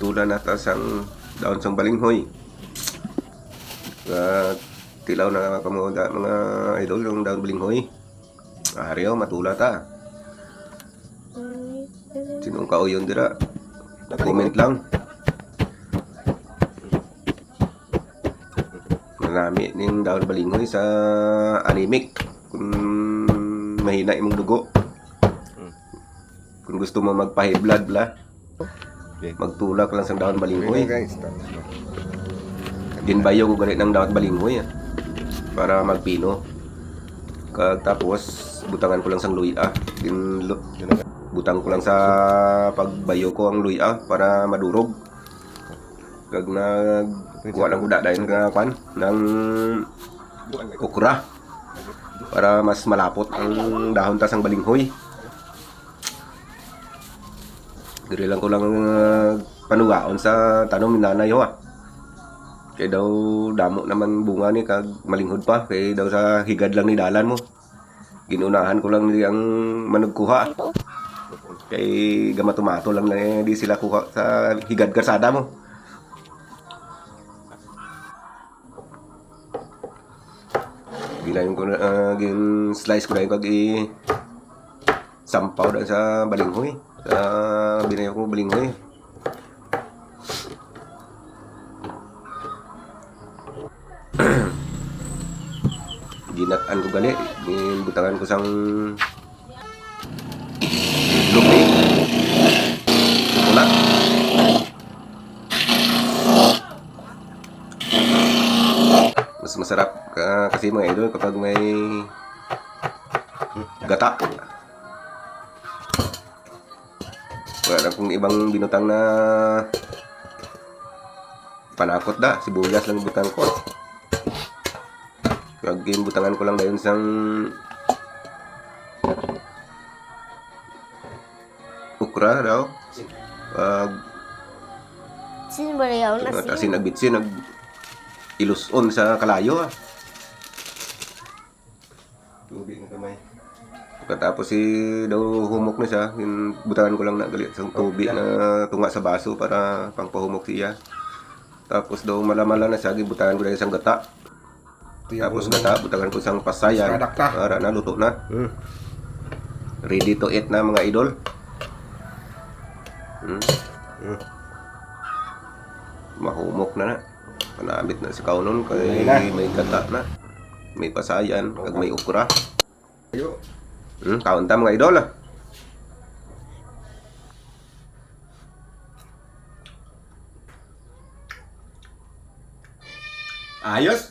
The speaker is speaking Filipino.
Tulan na ta sang daon sang balinghoy. Tilaw na kamuda mga idol yung daon balinghoy. Ariyo matula ta. Sinong kauyon dira? Comment lang. Marami ning daon balinghoy sa anemic. Kung mahina imong dugo. Kung gusto mo magpa-high blood bla, magtulak lang sa daon balinghoy. Ginbayo ko ganit ng daon balinghoy para magpino. Tapos butangan ko lang sang luya. Butang ko lang sa pagbayo ko ang luya para madurog. Kag kuha lang ko dadayon ka pan ng okra para mas malapot ang dahon ta sang balinghoy. Diri lang ko lang panugaon sa tanom ni nanay ho Kay daw damo naman bunga ni kag malinghod pa kay daw sa higad lang ni dalan mo. Ginunahan ko lang ni ang manugkuha. Kay gamatumato lang na di sila kuha sa higad karsada mo. Gilayon ko na slice ko na yung kag sampaw dan sa balinghoy. Binayo ko balinghoy. Ginataan ko gali, butangan ko sang lupi. Wala. Mas masarap kasi mga idol kapag may gata. Wala kung ibang binutang na panakot da, sibuyas lang butang ko. Kagin butangan ko lang dayon sang ukra daw. Sino ba yaw na Tasin nagbitsin nag iluson sa kalayo Tubig na kamay. Pagkatapos daw humok na siya, butangan ko lang na galit sa tubig na tunga sa baso para pangpahumok siya. Tapos daw malamala na siya, butangan ko na isang gata. Tapos gata, butangan ko isang pasayan para na luto na. Ready to eat na mga idol. Mahumok na. Panamit na si kaunon kay may gata na. May pasayan, kag may ukra. Kaon ta mga idol Ayos.